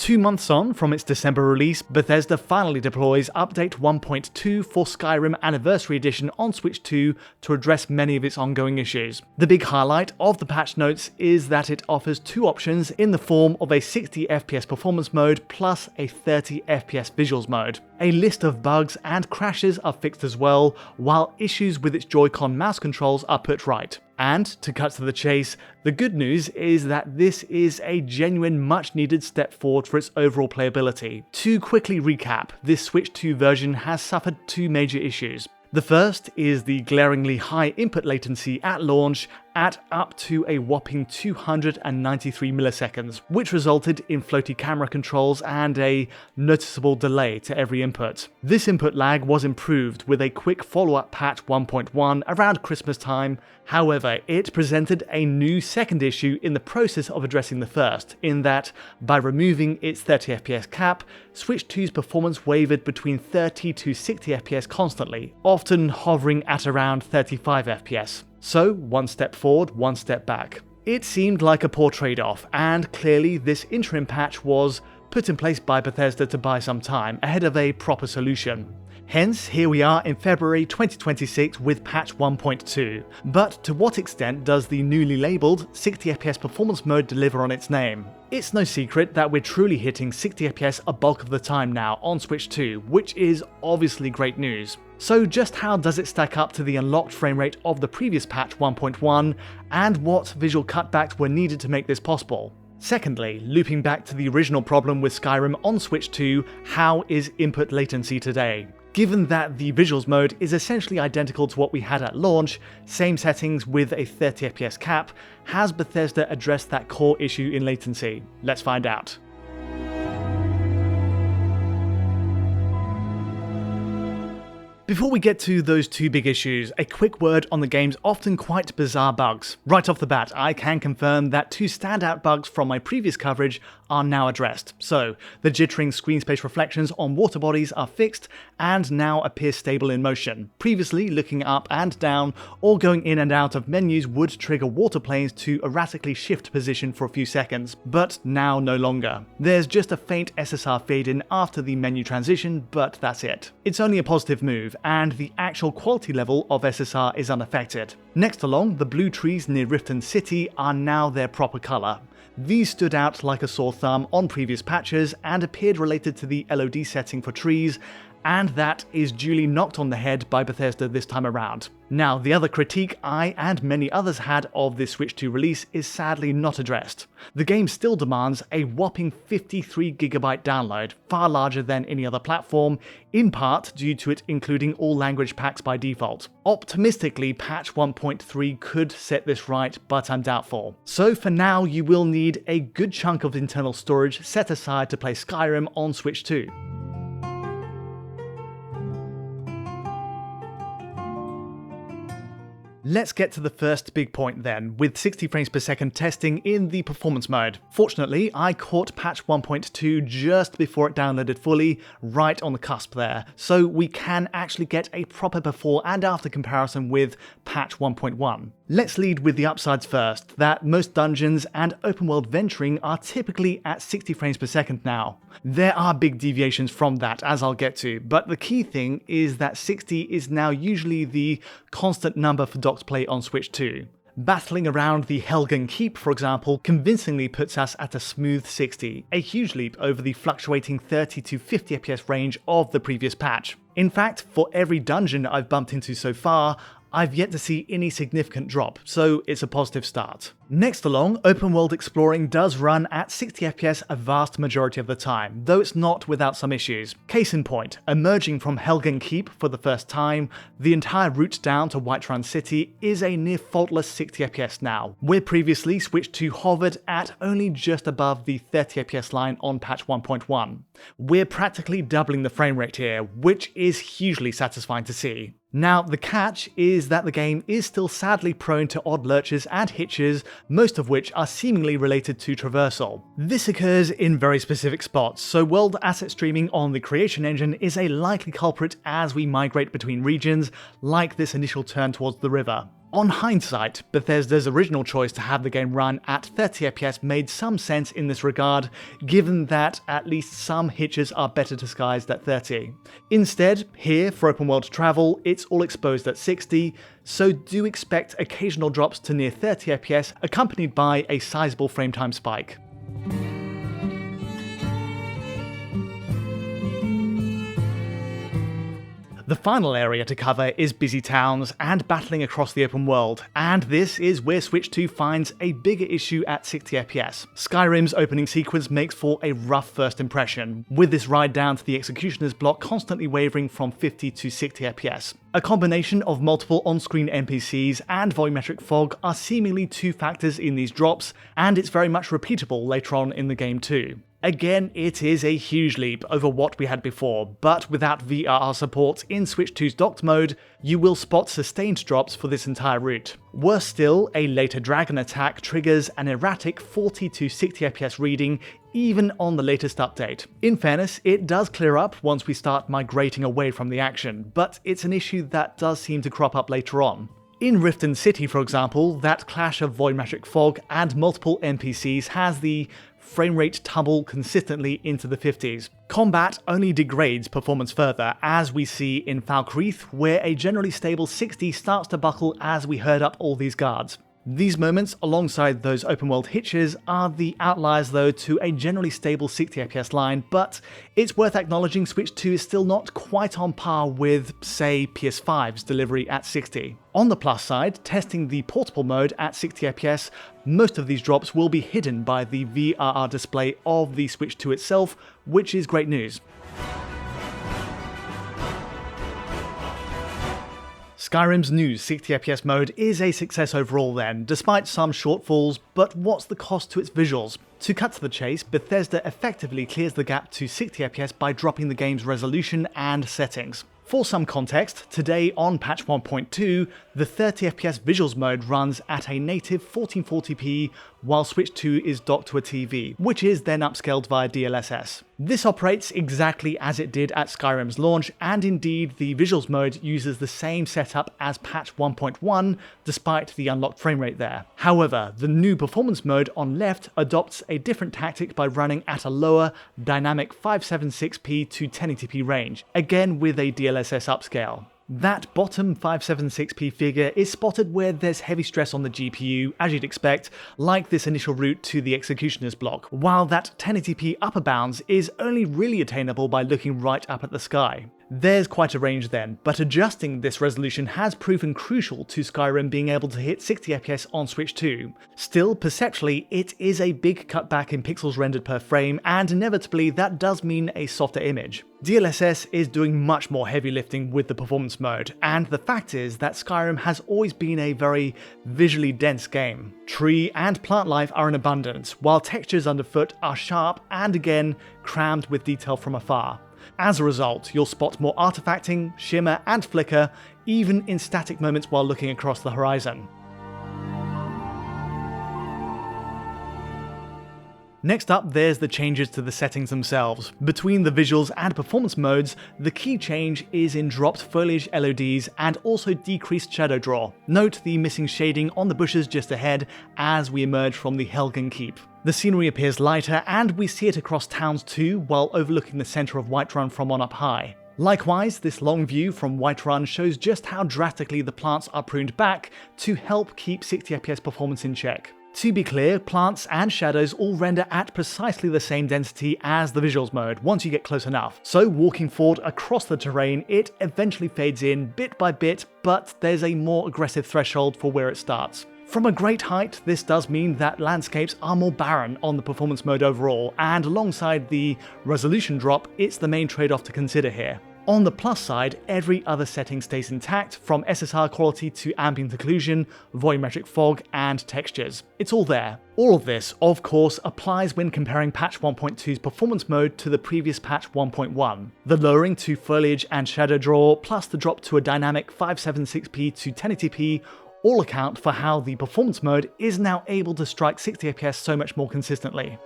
2 months on from its December release, Bethesda finally deploys Update 1.2 for Skyrim Anniversary Edition on Switch 2 to address many of its ongoing issues. The big highlight of the patch notes is that it offers 2 options in the form of a 60 FPS performance mode plus a 30 FPS visuals mode. A list of bugs and crashes are fixed as well, while issues with its Joy-Con mouse controls are put right. And, to cut to the chase, the good news is that this is a genuine much needed step forward for its overall playability. To quickly recap, this Switch 2 version has suffered 2 major issues. The first is the glaringly high input latency at launch at up to a whopping 293 milliseconds, which resulted in floaty camera controls and a noticeable delay to every input. This input lag was improved with a quick follow-up patch 1.1 around Christmas time. However, it presented a new second issue in the process of addressing the first, in that by removing its 30 FPS cap, Switch 2's performance wavered between 30 to 60 FPS constantly, often hovering at around 35 FPS. So, one step forward, one step back. It seemed like a poor trade-off, and clearly this interim patch was put in place by Bethesda to buy some time ahead of a proper solution. Hence, here we are in February 2026 with patch 1.2. But to what extent does the newly labelled 60 FPS performance mode deliver on its name? It's no secret that we're truly hitting 60 FPS a bulk of the time now on Switch 2, which is obviously great news. So just how does it stack up to the unlocked frame rate of the previous patch 1.1, and what visual cutbacks were needed to make this possible? Secondly, looping back to the original problem with Skyrim on Switch 2, how is input latency today? Given that the visuals mode is essentially identical to what we had at launch, same settings with a 30 FPS cap, has Bethesda addressed that core issue in latency? Let's find out. Before we get to those 2 big issues, a quick word on the game's often quite bizarre bugs. Right off the bat, I can confirm that 2 standout bugs from my previous coverage are now addressed. So, the jittering screen space reflections on water bodies are fixed and now appear stable in motion. Previously, looking up and down or going in and out of menus would trigger water planes to erratically shift position for a few seconds, but now no longer. There's just a faint SSR fade in after the menu transition, but that's it. It's only a positive move, and the actual quality level of SSR is unaffected. Next along, the blue trees near Riften City are now their proper colour. These stood out like a sore thumb on previous patches and appeared related to the LOD setting for trees, and that is duly knocked on the head by Bethesda this time around. Now, the other critique I and many others had of this Switch 2 release is sadly not addressed. The game still demands a whopping 53GB download, far larger than any other platform, in part due to it including all language packs by default. Optimistically, patch 1.3 could set this right, but I'm doubtful. So for now, you will need a good chunk of internal storage set aside to play Skyrim on Switch 2. Let's get to the first big point then, with 60 frames per second testing in the performance mode. Fortunately, I caught patch 1.2 just before it downloaded fully, right on the cusp there, so we can actually get a proper before and after comparison with patch 1.1. Let's lead with the upsides first, that most dungeons and open world venturing are typically at 60 frames per second now. There are big deviations from that, as I'll get to, but the key thing is that 60 is now usually the constant number for docked play on Switch 2. Battling around the Helgen Keep, for example, convincingly puts us at a smooth 60, a huge leap over the fluctuating 30 to 50 FPS range of the previous patch. In fact, for every dungeon I've bumped into so far, I've yet to see any significant drop, so it's a positive start. Next along, open world exploring does run at 60 FPS a vast majority of the time, though it's not without some issues. Case in point, emerging from Helgen Keep for the first time, the entire route down to Whiterun City is a near faultless 60 FPS now, where previously Switch 2 hovered at only just above the 30 FPS line on patch 1.1. We're practically doubling the frame rate here, which is hugely satisfying to see. Now, the catch is that the game is still sadly prone to odd lurches and hitches, most of which are seemingly related to traversal. This occurs in very specific spots, so world asset streaming on the creation engine is a likely culprit as we migrate between regions, like this initial turn towards the river. On hindsight, Bethesda's original choice to have the game run at 30 FPS made some sense in this regard, given that at least some hitches are better disguised at 30. Instead, here, for open world travel, it's all exposed at 60, so do expect occasional drops to near 30 FPS accompanied by a sizable frame time spike. The final area to cover is busy towns and battling across the open world, and this is where Switch 2 finds a bigger issue at 60 FPS. Skyrim's opening sequence makes for a rough first impression, with this ride down to the Executioner's block constantly wavering from 50 to 60 FPS. A combination of multiple on-screen NPCs and volumetric fog are seemingly two factors in these drops, and it's very much repeatable later on in the game too. Again, it is a huge leap over what we had before, but without VRR support in Switch 2's docked mode, you will spot sustained drops for this entire route. Worse still, a later dragon attack triggers an erratic 40 to 60 FPS reading even on the latest update. In fairness, it does clear up once we start migrating away from the action, but it's an issue that does seem to crop up later on. In Riften City, for example, that clash of volumetric fog and multiple NPCs has the frame rate tumble consistently into the 50s. Combat only degrades performance further, as we see in Falkreath, where a generally stable 60 starts to buckle as we herd up all these guards. These moments, alongside those open world hitches, are the outliers though to a generally stable 60 FPS line, but it's worth acknowledging Switch 2 is still not quite on par with, say, PS5's delivery at 60. On the plus side, testing the portable mode at 60 FPS, most of these drops will be hidden by the VRR display of the Switch 2 itself, which is great news. Skyrim's new 60 FPS mode is a success overall then, despite some shortfalls, but what's the cost to its visuals? To cut to the chase, Bethesda effectively clears the gap to 60 FPS by dropping the game's resolution and settings. For some context, today on patch 1.2, the 30 FPS visuals mode runs at a native 1440p while Switch 2 is docked to a TV, which is then upscaled via DLSS. This operates exactly as it did at Skyrim's launch, and indeed the visuals mode uses the same setup as patch 1.1 despite the unlocked frame rate there. However, the new performance mode on left adopts a different tactic by running at a lower dynamic 576p to 1080p range, again with a DLSS upscale. That bottom 576p figure is spotted where there's heavy stress on the GPU, as you'd expect, like this initial route to the Executioner's block, while that 1080p upper bounds is only really attainable by looking right up at the sky. There's quite a range then, but adjusting this resolution has proven crucial to Skyrim being able to hit 60 FPS on Switch 2. Still, perceptually, it is a big cutback in pixels rendered per frame, and inevitably that does mean a softer image. DLSS is doing much more heavy lifting with the performance mode, and the fact is that Skyrim has always been a very visually dense game. Tree and plant life are in abundance, while textures underfoot are sharp and again crammed with detail from afar. As a result, you'll spot more artifacting, shimmer, and flicker, even in static moments while looking across the horizon. Next up, there's the changes to the settings themselves. Between the visuals and performance modes, the key change is in dropped foliage LODs and also decreased shadow draw. Note the missing shading on the bushes just ahead as we emerge from the Helgen Keep. The scenery appears lighter, and we see it across towns too, while overlooking the centre of Whiterun from on up high. Likewise, this long view from Whiterun shows just how drastically the plants are pruned back to help keep 60 FPS performance in check. To be clear, plants and shadows all render at precisely the same density as the visuals mode once you get close enough. So walking forward across the terrain, it eventually fades in bit by bit, but there's a more aggressive threshold for where it starts. From a great height, this does mean that landscapes are more barren on the performance mode overall, and alongside the resolution drop, it's the main trade-off to consider here. On the plus side, every other setting stays intact, from SSR quality to ambient occlusion, volumetric fog, and textures. It's all there. All of this, of course, applies when comparing patch 1.2's performance mode to the previous patch 1.1. The lowering to foliage and shadow draw, plus the drop to a dynamic 576p to 1080p, all account for how the performance mode is now able to strike 60 FPS so much more consistently.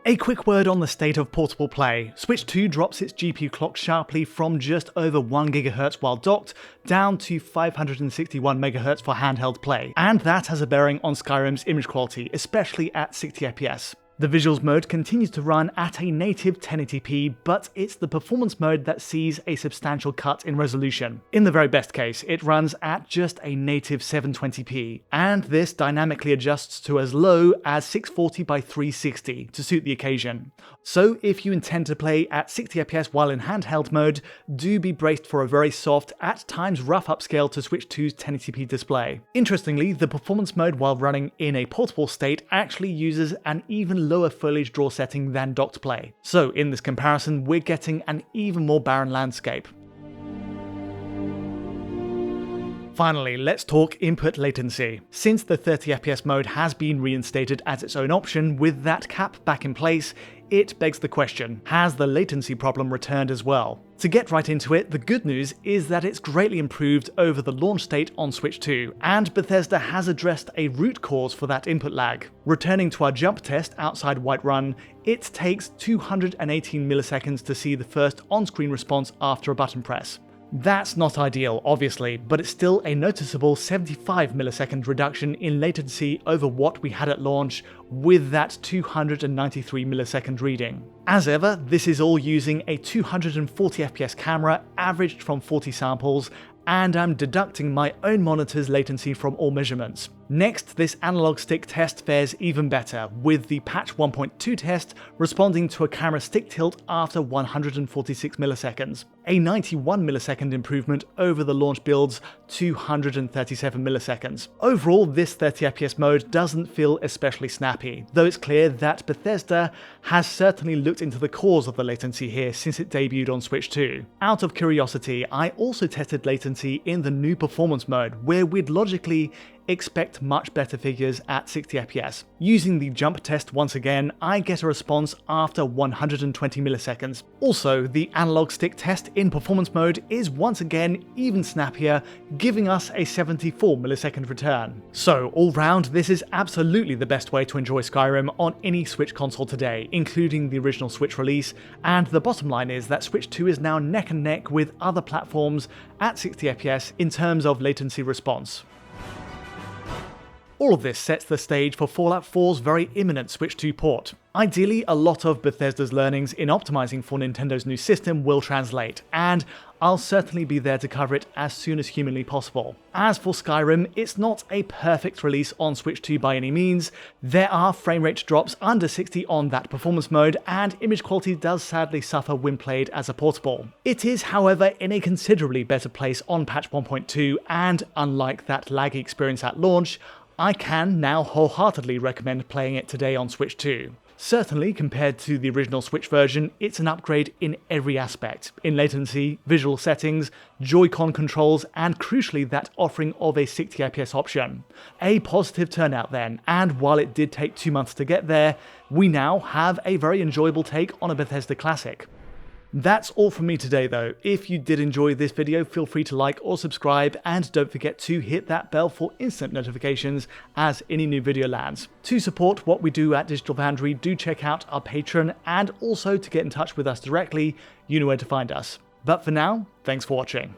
A quick word on the state of portable play. Switch 2 drops its GPU clock sharply from just over 1 GHz while docked down to 561 MHz for handheld play, and that has a bearing on Skyrim's image quality, especially at 60 FPS. The visuals mode continues to run at a native 1080p, but it's the performance mode that sees a substantial cut in resolution. In the very best case, it runs at just a native 720p, and this dynamically adjusts to as low as 640 by 360 to suit the occasion. So if you intend to play at 60 FPS while in handheld mode, do be braced for a very soft, at times rough upscale to Switch 2's 1080p display. Interestingly, the performance mode while running in a portable state actually uses an even lower foliage draw setting than docked play. So in this comparison, we're getting an even more barren landscape. Finally, let's talk input latency. Since the 30 FPS mode has been reinstated as its own option with that cap back in place, it begs the question, has the latency problem returned as well? To get right into it, the good news is that it's greatly improved over the launch state on Switch 2, and Bethesda has addressed a root cause for that input lag. Returning to our jump test outside Whiterun, it takes 218 milliseconds to see the first on-screen response after a button press. That's not ideal, obviously, but it's still a noticeable 75 millisecond reduction in latency over what we had at launch with that 293 millisecond reading. As ever, this is all using a 240 FPS camera averaged from 40 samples, and I'm deducting my own monitor's latency from all measurements. Next, this analog stick test fares even better, with the patch 1.2 test responding to a camera stick tilt after 146 milliseconds, a 91 millisecond improvement over the launch build's 237 milliseconds. Overall, this 30 FPS mode doesn't feel especially snappy, though it's clear that Bethesda has certainly looked into the cause of the latency here since it debuted on Switch 2. Out of curiosity, I also tested latency in the new performance mode, where we'd logically expect much better figures at 60 FPS. Using the jump test once again, I get a response after 120 milliseconds. Also, the analog stick test in performance mode is once again even snappier, giving us a 74 millisecond return. So all round, this is absolutely the best way to enjoy Skyrim on any Switch console today, including the original Switch release, and the bottom line is that Switch 2 is now neck and neck with other platforms at 60 FPS in terms of latency response. All of this sets the stage for Fallout 4's very imminent Switch 2 port. Ideally, a lot of Bethesda's learnings in optimizing for Nintendo's new system will translate, and I'll certainly be there to cover it as soon as humanly possible. As for Skyrim, it's not a perfect release on Switch 2 by any means. There are frame rate drops under 60 on that performance mode, and image quality does sadly suffer when played as a portable. It is, however, in a considerably better place on patch 1.2, and unlike that laggy experience at launch, I can now wholeheartedly recommend playing it today on Switch 2. Certainly, compared to the original Switch version, it's an upgrade in every aspect, in latency, visual settings, Joy-Con controls, and crucially that offering of a 60 FPS option. A positive turnout then, and while it did take 2 months to get there, we now have a very enjoyable take on a Bethesda classic. That's all from me today though. If you did enjoy this video, feel free to like or subscribe, and don't forget to hit that bell for instant notifications as any new video lands. To support what we do at Digital Foundry, do check out our Patreon, and also to get in touch with us directly, you know where to find us. But for now, thanks for watching.